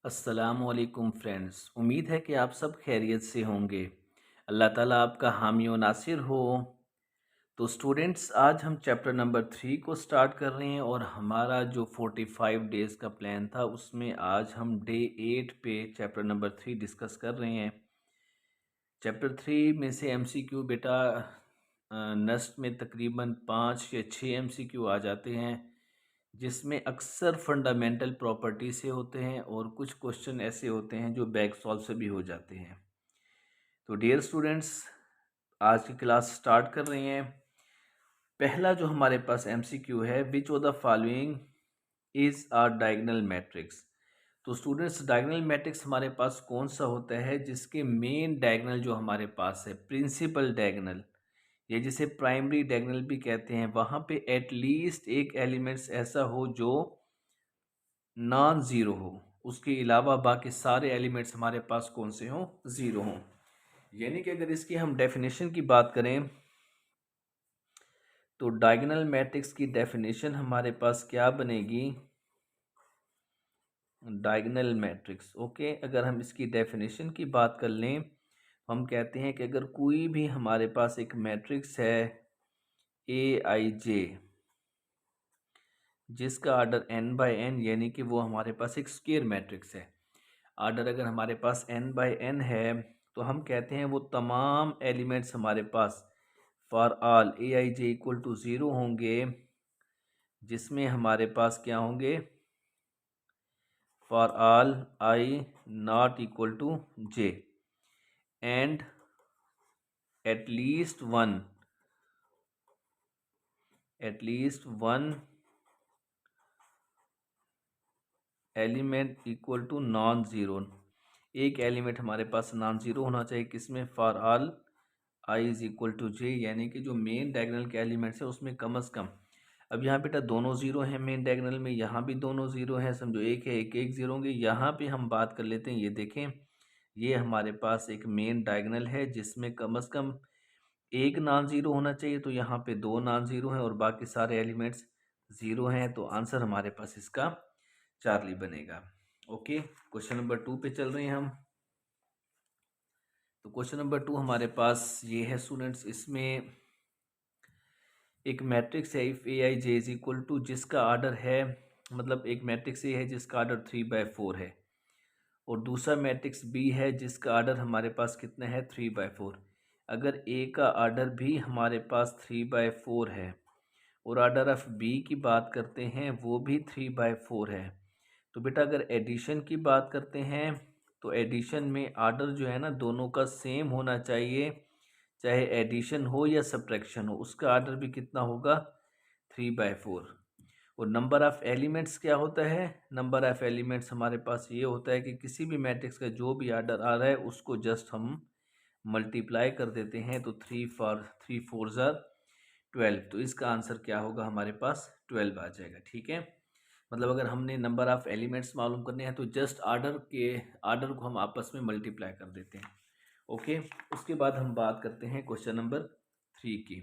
अस्सलामुअलैकुम फ्रेंड्स। उम्मीद है कि आप सब खैरियत से होंगे। अल्लाह ताला आपका हामी व नासिर हो। तो स्टूडेंट्स, आज हम चैप्टर नंबर 3 को स्टार्ट कर रहे हैं और हमारा जो 45 डेज़ का प्लान था उसमें आज हम डे 8 पे चैप्टर नंबर 3 डिस्कस कर रहे हैं। चैप्टर 3 में से एमसीक्यू बेटा नेक्स्ट में तकरीबन 5 या 6 एमसीक्यू आ जाते हैं, जिसमें अक्सर फंडामेंटल प्रॉपर्टी से होते हैं और कुछ क्वेश्चन ऐसे होते हैं जो बैक सॉल्व से भी हो जाते हैं। तो डियर स्टूडेंट्स, आज की क्लास स्टार्ट कर रहे हैं। पहला जो हमारे पास एमसीक्यू है, विच of the following is a diagonal matrix. तो स्टूडेंट्स, डायगोनल मैट्रिक्स हमारे पास कौन सा होता है जिसके मेन डायगोनल जो हमारे पास है, प्रिंसिपल डायगोनल, ये जिसे प्राइमरी डायगोनल भी कहते हैं, वहाँ पे एटलीस्ट एक एलिमेंट्स ऐसा हो जो नॉन ज़ीरो हो, उसके अलावा बाकी सारे एलिमेंट्स हमारे पास कौन से हों, ज़ीरो हों। यानी कि अगर इसकी हम डेफिनेशन की बात करें तो डायगोनल मैट्रिक्स की डेफिनेशन हमारे पास क्या बनेगी, डायगोनल मैट्रिक्स। ओके, अगर हम इसकी डेफिनेशन की बात कर लें, हम कहते हैं कि अगर कोई भी हमारे पास एक मैट्रिक्स है ए आई जे, जिसका आर्डर n बाय n, यानी कि वो हमारे पास एक स्क्वायर मैट्रिक्स है। आर्डर अगर हमारे पास n बाय n है तो हम कहते हैं वो तमाम एलिमेंट्स हमारे पास for all a I j equal to zero होंगे, जिसमें हमारे पास क्या होंगे, for all i not equal to j and at least one element equal to non zero. एक एलिमेंट हमारे पास नॉन ज़ीरो होना चाहिए, किसमें, for all i is equal to j, यानी कि जो मेन डायगोनल के एलिमेंट्स है उसमें कम अज़ कम, अब यहाँ बेटा दोनों ज़ीरो हैं मेन डायगोनल में, यहाँ भी दोनों ज़ीरो हैं, समझो एक है एक एक ज़ीरो होंगे। यहाँ पे हम बात कर लेते हैं, ये देखें, ये हमारे पास एक मेन डायगोनल है जिसमें कम अज़ कम एक नॉन ज़ीरो होना चाहिए, तो यहाँ पे दो नॉन ज़ीरो हैं और बाकी सारे एलिमेंट्स ज़ीरो हैं, तो आंसर हमारे पास इसका चार्ली बनेगा। ओके, क्वेश्चन नंबर 2 पे चल रहे हैं हम। तो क्वेश्चन नंबर 2 हमारे पास ये है स्टूडेंट्स, इसमें एक मैट्रिक्स है if A I J is equal to, जिसका आर्डर है, मतलब एक मैट्रिक्स ए है जिसका आर्डर 3/4 है और दूसरा मैट्रिक्स बी है जिसका आर्डर हमारे पास कितना है, 3/4। अगर ए का आर्डर भी हमारे पास 3/4 है और आर्डर ऑफ बी की बात करते हैं वो भी 3/4 है, तो बेटा अगर एडिशन की बात करते हैं तो एडिशन में आर्डर जो है ना दोनों का सेम होना चाहिए, चाहे एडिशन हो या सब्ट्रैक्शन हो, उसका आर्डर भी कितना होगा, 3/4। और नंबर ऑफ़ एलिमेंट्स क्या होता है, नंबर ऑफ़ एलिमेंट्स हमारे पास ये होता है कि किसी भी मैट्रिक्स का जो भी आर्डर आ रहा है उसको जस्ट हम मल्टीप्लाई कर देते हैं, तो 3 4 ज़ा 12, तो इसका आंसर क्या होगा, हमारे पास 12 आ जाएगा। ठीक है, मतलब अगर हमने नंबर ऑफ़ एलिमेंट्स मालूम करने हैं तो जस्ट आर्डर को हम आपस में मल्टीप्लाई कर देते हैं। ओके, उसके बाद हम बात करते हैं क्वेश्चन नंबर 3 की।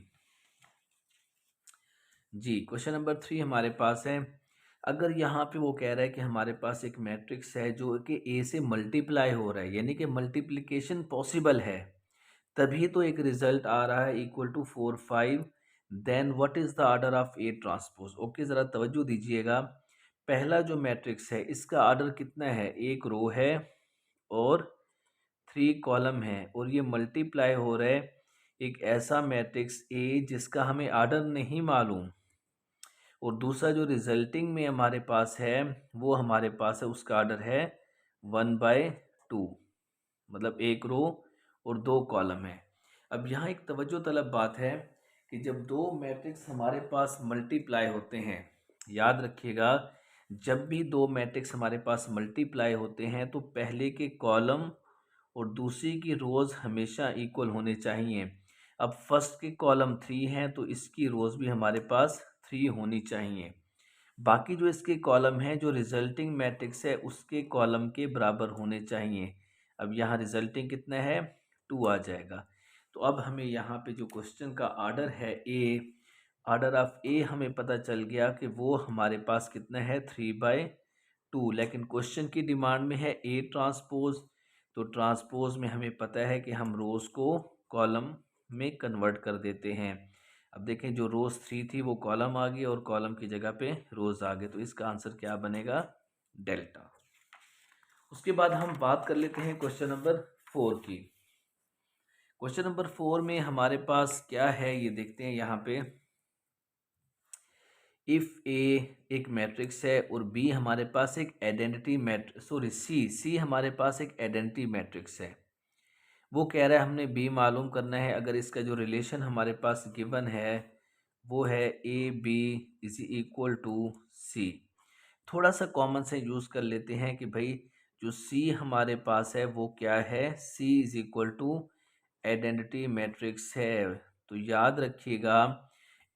जी, क्वेश्चन नंबर 3 हमारे पास है, अगर यहाँ पे वो कह रहा है कि हमारे पास एक मैट्रिक्स है जो कि ए से मल्टीप्लाई हो रहा है, यानी कि मल्टीप्लिकेशन पॉसिबल है, तभी तो एक रिजल्ट आ रहा है equal to 4 5, then what is the order of A transpose. Okay, ज़रा तवज्जो दीजिएगा, पहला जो मैट्रिक्स है इसका आर्डर कितना है, एक रो है और 3 कॉलम है और ये मल्टीप्लाई हो रहा है एक ऐसा मैट्रिक्स ए जिसका हमें आर्डर नहीं मालूम, और दूसरा जो रिजल्टिंग में हमारे पास है वो हमारे पास है, उसका आर्डर है 1/2, मतलब एक रो और दो कॉलम है। अब यहाँ एक तवज्जो तलब बात है कि जब दो मैट्रिक्स हमारे पास मल्टीप्लाई होते हैं, याद रखिएगा, जब भी दो मैट्रिक्स हमारे पास मल्टीप्लाई होते हैं तो पहले के कॉलम और दूसरी की रोज़ हमेशा इक्वल होने चाहिए। अब फर्स्ट के कॉलम 3 हैं तो इसकी रोज़ भी हमारे पास 3 होनी चाहिए, बाकी जो इसके कॉलम हैं, जो रिजल्टिंग मैट्रिक्स है उसके कॉलम के बराबर होने चाहिए। अब यहाँ रिजल्टिंग कितना है, 2 आ जाएगा। तो अब हमें यहाँ पे जो क्वेश्चन का आर्डर है ए, आर्डर ऑफ ए हमें पता चल गया कि वो हमारे पास कितना है, 3/2 2, लेकिन क्वेश्चन की डिमांड में है ए ट्रांसपोज। तो ट्रांसपोज में हमें पता है कि हम रोज़ को कॉलम में कन्वर्ट कर देते हैं। अब देखें, जो रोज़ 3 थी वो कॉलम आ गई और कॉलम की जगह पे रोज़ आ गए, तो इसका आंसर क्या बनेगा? डेल्टा। उसके बाद हम बात कर लेते हैं क्वेश्चन नंबर 4 की। क्वेश्चन नंबर 4 में हमारे पास क्या है ये देखते हैं यहाँ पे। इफ ए एक मैट्रिक्स है और बी हमारे पास एक आइडेंटिटी मैट्रिक्स, सॉरी सी हमारे पास एक आइडेंटिटी मैट्रिक्स है। वो कह रहा है हमने बी मालूम करना है अगर इसका जो रिलेशन हमारे पास गिवन है वो है A B is equal to C. थोड़ा सा कॉमन से यूज़ कर लेते हैं कि भाई जो सी हमारे पास है वो क्या है, C is equal to identity matrix है। तो याद रखिएगा,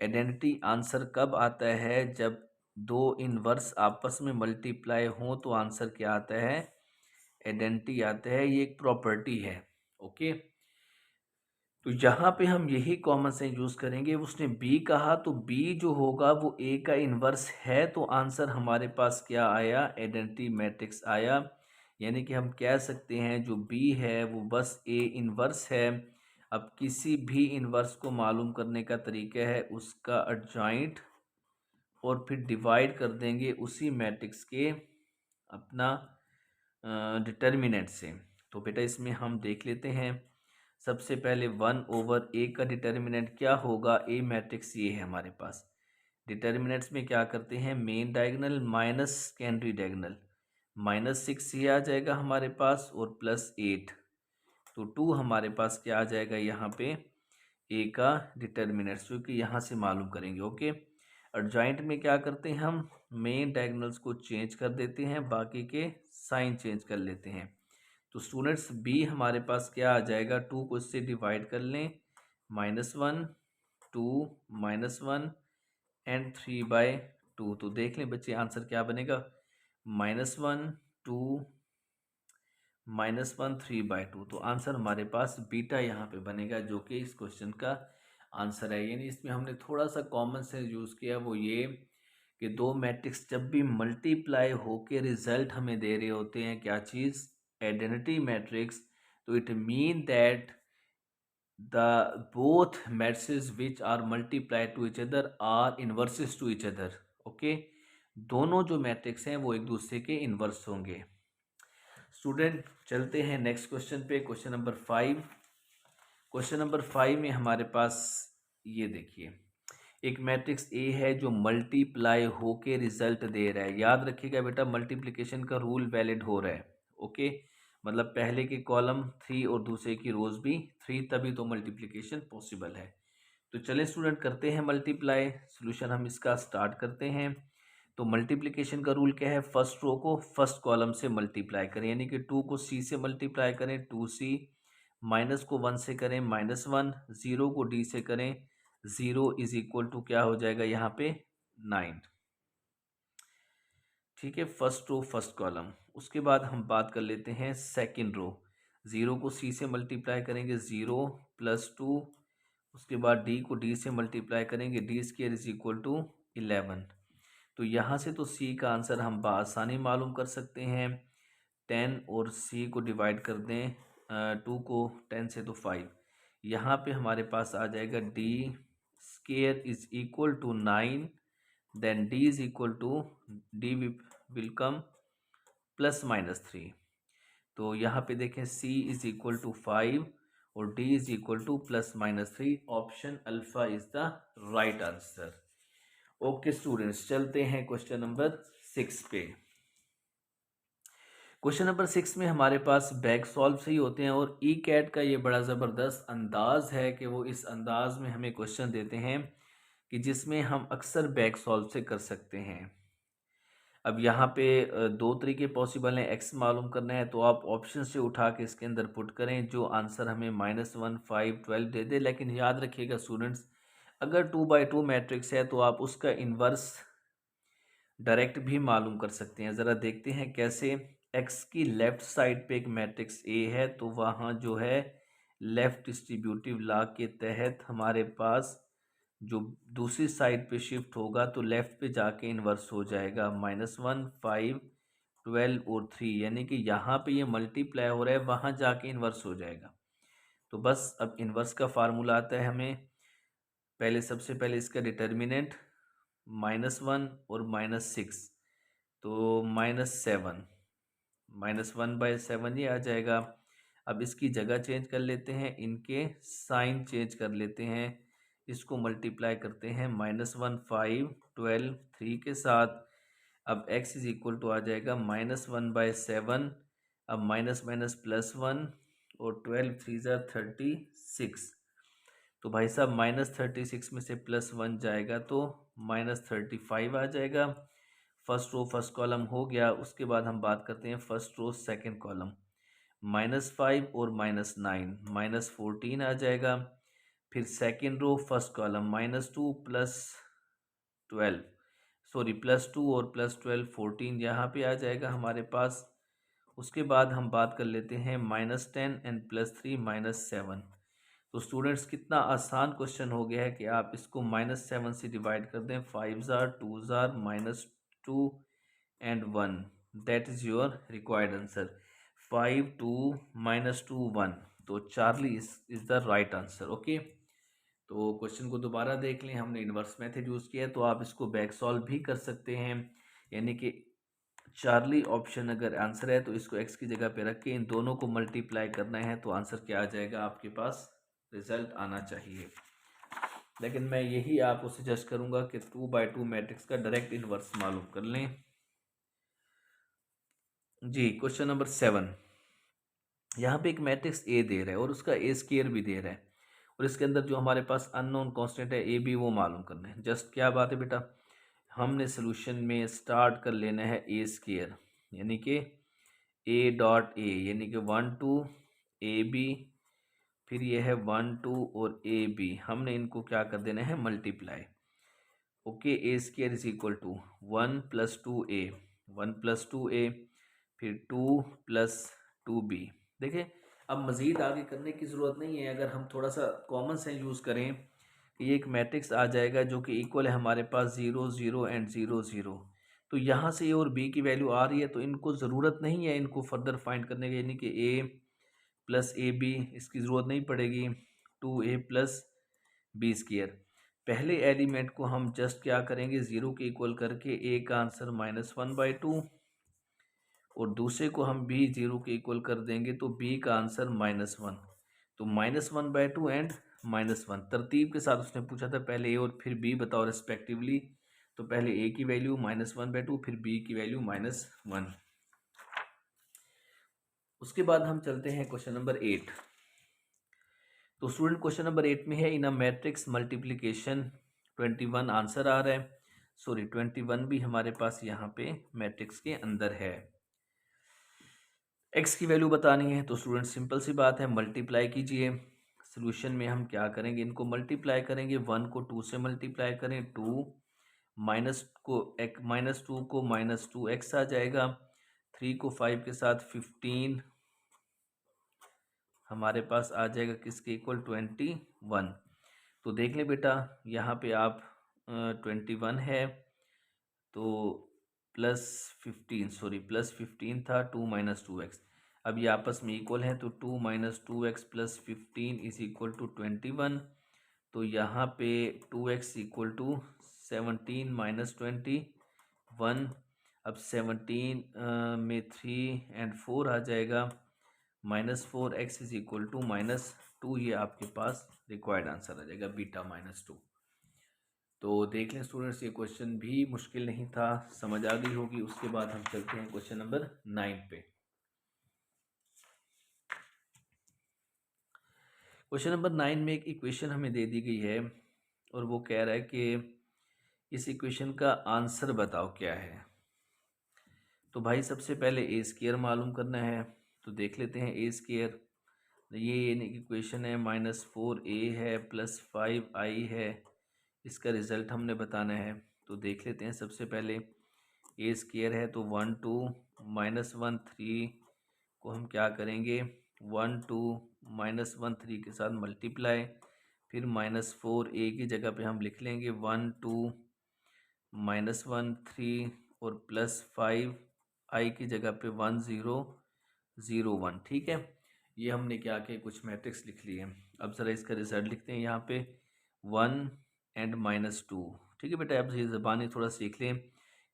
आइडेंटिटी आंसर कब आता है? जब दो इनवर्स आपस में मल्टीप्लाई हों तो आंसर क्या आता है? आइडेंटिटी आता है। ये एक प्रॉपर्टी है। ओके, तो यहाँ पे हम यही कॉमन सेंस यूज़ करेंगे। उसने बी कहा तो बी जो होगा वो ए का इन्वर्स है, तो आंसर हमारे पास क्या आया? आइडेंटिटी मैट्रिक्स आया। यानी कि हम कह सकते हैं जो बी है वो बस ए इन्वर्स है। अब किसी भी इन्वर्स को मालूम करने का तरीका है उसका एडजॉइंट और फिर डिवाइड कर देंगे उसी मैट्रिक्स के अपना डिटर्मिनेंट से। तो बेटा इसमें हम देख लेते हैं। सबसे पहले 1/a का डिटर्मिनेंट क्या होगा? ए मैट्रिक्स ये है हमारे पास। डिटर्मिनेंट्स में क्या करते हैं? Main diagonal minus secondary diagonal. -6 ये आ जाएगा हमारे पास और +8, तो 2 हमारे पास क्या आ जाएगा यहाँ पे? ए का डिटर्मिनेंट्स, क्योंकि यहाँ से मालूम करेंगे। ओके, एडजॉइंट में क्या करते हैं हम? मेन डायगोनल्स को चेंज कर देते हैं, बाकी के साइन चेंज कर लेते हैं। तो स्टूडेंट्स बी हमारे पास क्या आ जाएगा? 2 को इससे डिवाइड कर लें, -1 2 -1 एंड 3/2। तो देख लें बच्चे आंसर क्या बनेगा? -1 2 -1 3/2। तो आंसर हमारे पास बीटा यहाँ पे बनेगा, जो कि इस क्वेश्चन का आंसर है। यानी इसमें हमने थोड़ा सा कॉमन सेंस यूज़ किया, वो ये कि दो मैट्रिक्स जब भी मल्टीप्लाई होके रिजल्ट हमें दे रहे होते हैं, क्या चीज़? आइडेंटिटी मैट्रिक्स, तो it mean that the both matrices which are multiply to each other are inverses to each other. Okay, दोनों जो मैट्रिक्स हैं वो एक दूसरे के इनवर्स होंगे। स्टूडेंट चलते हैं नेक्स्ट क्वेश्चन पे, क्वेश्चन नंबर 5। क्वेश्चन नंबर 5 में हमारे पास ये देखिए, एक मैट्रिक्स ए है जो मल्टीप्लाई होके रिजल्ट दे रहा है। याद रखिएगा बेटा, मल्टीप्लिकेशन का रूल वैलिड हो रहा है। ओके, मतलब पहले के कॉलम 3 और दूसरे की रोज भी 3, तभी तो मल्टीप्लिकेशन पॉसिबल है। तो चलें स्टूडेंट करते हैं मल्टीप्लाई। सोल्यूशन हम इसका स्टार्ट करते हैं। तो मल्टीप्लिकेशन का रूल क्या है? फर्स्ट रो को फर्स्ट कॉलम से मल्टीप्लाई करें, यानी कि 2 को सी से मल्टीप्लाई करें 2c, माइनस को 1 से करें -1, 0 को d से करें 0 इज इक्वल टू क्या हो जाएगा यहाँ पे? 9। ठीक है, फर्स्ट रो फर्स्ट कॉलम। उसके बाद हम बात कर लेते हैं सेकंड रो। 0 को c से मल्टीप्लाई करेंगे 0 +2, उसके बाद d को d से मल्टीप्लाई करेंगे d² इज इक्वल टू 11। तो यहाँ से तो c का आंसर हम बआसानी मालूम कर सकते हैं। 10 और c को डिवाइड कर दें 2 को 10 से तो 5। यहाँ पे हमारे पास आ जाएगा d² is equal to 9, then d is equal to d will come +-3। तो यहाँ पे देखें c इज इक्वल टू 5 और d is equal to +-3। Option alpha is the right answer. Okay students, चलते हैं क्वेश्चन नंबर 6 पे। क्वेश्चन नंबर 6 में हमारे पास बैक सॉल्व से ही होते हैं और ई कैट का ये बड़ा ज़बरदस्त अंदाज है कि वो इस अंदाज में हमें क्वेश्चन देते हैं कि जिसमें हम अक्सर बैक सॉल्व से कर सकते हैं। अब यहाँ पे दो तरीके पॉसिबल हैं। एक्स मालूम करना है तो आप ऑप्शन से उठा के इसके अंदर पुट करें, जो आंसर हमें -1 5 12 दे दे। लेकिन याद रखिएगा स्टूडेंट्स, अगर 2/2 मैट्रिक्स है तो आप उसका इन्वर्स डायरेक्ट भी मालूम कर सकते हैं। ज़रा देखते हैं कैसे। एक्स की लेफ़्ट साइड पे एक मैट्रिक्स ए है, तो वहाँ जो है लेफ़्ट डिस्ट्रीब्यूटिव लॉ के तहत हमारे पास जो दूसरी साइड पे शिफ्ट होगा तो लेफ़्ट पे जाके इन्वर्स हो जाएगा। -1 5 12 और 3, यानी कि यहाँ पे ये मल्टीप्लाई हो रहा है, वहाँ जाके इन्वर्स हो जाएगा। तो बस अब इन्वर्स का फार्मूला आता है हमें। पहले सबसे पहले इसका डिटर्मिनेंट -1 और -6, तो -7, -1/7 ये आ जाएगा। अब इसकी जगह चेंज कर लेते हैं, इनके साइन चेंज कर लेते हैं, इसको मल्टीप्लाई करते हैं -1, 5, 12, 3 के साथ। अब x इज इक्वल टू आ जाएगा -1/7। अब माइनस माइनस +1 और 12 3 ज़ा 36। तो भाई साहब -36 में से +1 जाएगा तो -35 आ जाएगा। फर्स्ट रो फर्स्ट कॉलम हो गया। उसके बाद हम बात करते हैं फर्स्ट रो सेकंड कॉलम। -5 और -9 -14 आ जाएगा। फिर second row first column -2 +12, sorry +2 और +12 14 यहाँ पे आ जाएगा हमारे पास। उसके बाद हम बात कर लेते हैं -10 एंड +3 -7। तो स्टूडेंट्स कितना आसान क्वेश्चन हो गया है कि आप इसको -7 से डिवाइड कर दें। 5 ज़ार 2 ज़ार -2 and 1, that is your required answer. 5 2 -2 1, तो Charlie is the right answer. Okay, तो क्वेश्चन को दोबारा देख लें। हमने इन्वर्स मेथड यूज़ किया है, तो आप इसको बैक सॉल्व भी कर सकते हैं। यानी कि चार्ली ऑप्शन अगर आंसर है तो इसको एक्स की जगह पे रख के इन दोनों को मल्टीप्लाई करना है, तो आंसर क्या आ जाएगा आपके पास, रिजल्ट आना चाहिए। लेकिन मैं यही आपको सजेस्ट करूंगा कि 2/2 मैट्रिक्स का डायरेक्ट इन्वर्स मालूम कर लें। जी, क्वेश्चन नंबर 7। यहाँ पे एक मैट्रिक्स ए दे रहा है और उसका ए स्क्वायर भी दे रहा है, और इसके अंदर जो हमारे पास अननोन कांस्टेंट है ए बी, वो मालूम करना है। जस्ट क्या बात है बेटा, हमने सोल्यूशन में स्टार्ट कर लेना है ए स्क्वायर, यानी कि ए डॉट ए, यानी कि 1 2 ए बी, फिर ये है 1 2 और ए बी। हमने इनको क्या कर देना है, multiply. Okay, A square is equal to 1 + 2a, 1 + 2a, फिर 2 + 2b। देखिए, अब मज़ीद आगे करने की ज़रूरत नहीं है। अगर हम थोड़ा सा कॉमन सेंस यूज़ करें कि ये एक मैट्रिक्स आ जाएगा जो कि इक्वल है हमारे पास 0 0 एंड 0 0। तो यहाँ से ए और बी की वैल्यू आ रही है, तो इनको ज़रूरत नहीं है इनको फर्दर फाइंड करने की, यानी कि a + ab, इसकी ज़रूरत नहीं पड़ेगी। 2a + b square. पहले एलिमेंट को हम जस्ट क्या करेंगे, 0 के इक्वल करके a का आंसर -1/2, और दूसरे को हम b 0 के इक्वल कर देंगे तो b का आंसर -1। तो -1/2 एंड -1 तरतीब के साथ उसने पूछा था, पहले a और फिर b बताओ रिस्पेक्टिवली। तो पहले a की वैल्यू -1/2, फिर b की वैल्यू -1। उसके बाद हम चलते हैं क्वेश्चन नंबर 8। तो स्टूडेंट क्वेश्चन नंबर 8 में है, इन अ मैट्रिक्स मल्टीप्लिकेशन 21 आंसर आ रहा है। सॉरी 21 भी हमारे पास यहाँ पे मैट्रिक्स के अंदर है। एक्स की वैल्यू बतानी है, तो स्टूडेंट सिंपल सी बात है, मल्टीप्लाई कीजिए। सोल्यूशन में हम क्या करेंगे, इनको मल्टीप्लाई करेंगे। 1 को 2 से मल्टीप्लाई करें, 2 -2 को -2x आ जाएगा। 3 को 5 के साथ 15 हमारे पास आ जाएगा, किसके इक्वल, 21। तो देख लें बेटा, यहाँ पे आप 21 है तो +15, सॉरी +15 था, 2 - 2x। अब ये आपस में इक्वल हैं, तो 2 - 2x + 15 इज इक्वल टू 21। तो यहाँ पे 2x इक्वल टू 17 - 21। अब 17 में 3 एंड 4 आ जाएगा, -4x इज इक्वल टू -2। ये आपके पास रिक्वायर्ड आंसर आ जाएगा, बीटा -2। तो देख लें स्टूडेंट्स, ये क्वेश्चन भी मुश्किल नहीं था, समझ आ गई होगी। उसके बाद हम चलते हैं क्वेश्चन नंबर 9 पे। क्वेश्चन नंबर 9 में एक इक्वेशन हमें दे दी गई है, और वो कह रहा है कि इस इक्वेशन का आंसर बताओ क्या है। तो भाई सबसे पहले ए स्क्वायर मालूम करना है, तो देख लेते हैं ए स्क्वायर। ये इक्वेशन है, -4a है +5i है, इसका रिज़ल्ट हमने बताना है। तो देख लेते हैं, सबसे पहले ए स्क्वायर है तो 1 2 -1 3 को हम क्या करेंगे, 1 2 -1 3 के साथ मल्टीप्लाई, फिर -4a की जगह पे हम लिख लेंगे 1 2 -1 3 और +5 आई की जगह पे 1 0 0 1, ठीक है। ये हमने क्या किया, कुछ मैट्रिक्स लिख लिए। अब ज़रा इसका रिजल्ट लिखते हैं यहाँ पे 1 एंड -2, ठीक है बेटा। अब ये ज़बानी थोड़ा सीख लें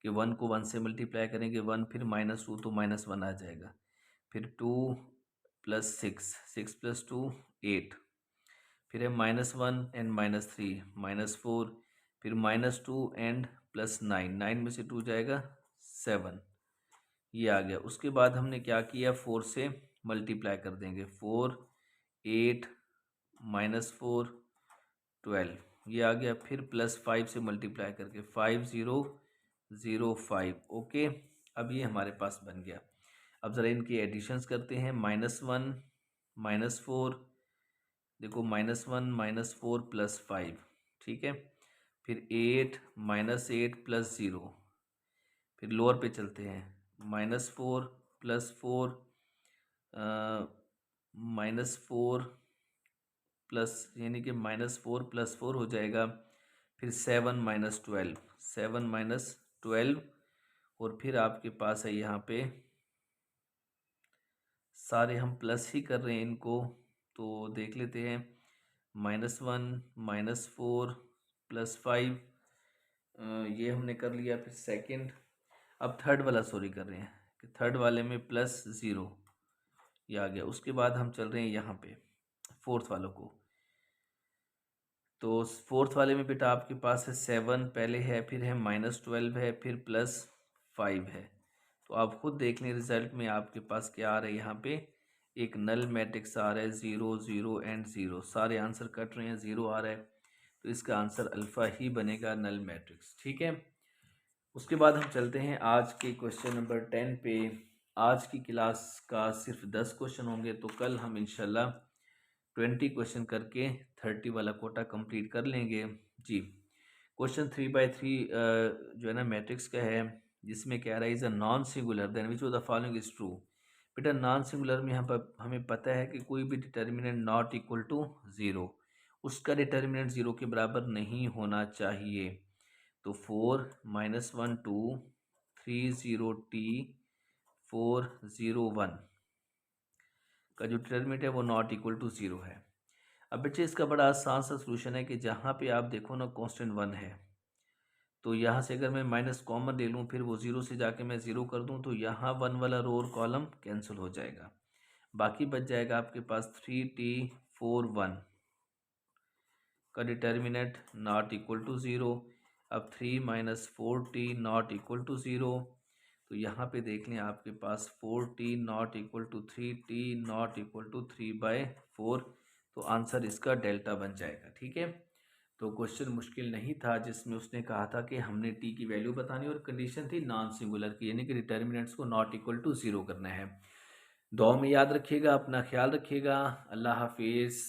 कि 1 को 1 से मल्टीप्लाई करेंगे 1, फिर -2 तो -1 आ जाएगा, फिर 2 + 6, 6 + 2 8, फिर है -1 एंड -3 -4, फिर -2 एंड +9, 9 में से 2 जाएगा 7, ये आ गया। उसके बाद हमने क्या किया, 4 से मल्टीप्लाई कर देंगे, 4 8 -4 12, ये आ गया। फिर +5 से मल्टीप्लाई करके 5 0 0 5, ओके। अब ये हमारे पास बन गया। अब ज़रा इनकी एडिशंस करते हैं, -1 -4, देखो -1 -4 +5, ठीक है। फिर 8 -8 +0, फिर लोअर पे चलते हैं, -4 +4 -4 प्लस, यानी कि -4 + 4 हो जाएगा। फिर 7 -12, 7 -12, और फिर आपके पास है यहाँ पे, सारे हम प्लस ही कर रहे हैं इनको, तो देख लेते हैं। -1 -4 +5, ये हमने कर लिया। फिर सेकंड, अब थर्ड वाला सॉरी कर रहे हैं कि थर्ड वाले में +0, ये आ गया। उसके बाद हम चल रहे हैं यहाँ पे फोर्थ वालों को, तो फोर्थ वाले में बेटा आपके पास है 7 पहले है, फिर है -12 है, फिर +5 है। तो आप खुद देख लें रिजल्ट में आपके पास क्या आ रहा है, यहाँ पे एक नल मैट्रिक्स आ रहा है, 0 0 एंड 0, सारे आंसर कट रहे हैं, 0 आ रहा है, तो इसका आंसर अल्फ़ा ही बनेगा, नल मैट्रिक्स, ठीक है। उसके बाद हम चलते हैं आज के क्वेश्चन नंबर 10 पे। आज की क्लास का सिर्फ 10 क्वेश्चन होंगे, तो कल हम इंशाल्लाह 20 क्वेश्चन करके 30 वाला कोटा कंप्लीट कर लेंगे जी। क्वेश्चन 3/3 जो है ना मैट्रिक्स का है, जिसमें कह रहा है is a non singular then which of the following is true. बेटा नॉन सिंगुलर में यहाँ पर हमें पता है कि कोई भी डिटर्मिनेंट नॉट इक्वल टू 0, उसका डिटर्मिनेंट 0 के बराबर नहीं होना चाहिए। तो 4 -1 2 3 0 t 4 0 1 का जो डिटर्मिनेंट है वो नॉट इक्वल टू 0 है। अब बच्चे इसका बड़ा आसान सा सोल्यूशन है कि जहाँ पे आप देखो ना कांस्टेंट 1 है, तो यहाँ से अगर मैं माइनस कॉमन ले लूँ, फिर वो 0 से जाके मैं 0 कर दूँ, तो यहाँ 1 वाला रो और कॉलम कैंसिल हो जाएगा। बाकी बच जाएगा आपके पास 3t 4 1 का डिटर्मिनेंट नॉट इक्वल टू 0। अब 3 - 4t नॉट इक्वल टू 0, तो यहाँ पे देख लें आपके पास 4t not equal to 3t not equal to 3/4, तो आंसर इसका डेल्टा बन जाएगा, ठीक है। तो क्वेश्चन मुश्किल नहीं था, जिसमें उसने कहा था कि हमने टी की वैल्यू बतानी और कंडीशन थी नॉन सिंगुलर की, यानी कि डिटर्मिनेंट्स को नॉट इक्वल टू 0 करना है। दुआ में याद रखिएगा, अपना ख्याल रखिएगा, अल्लाह हाफिज़।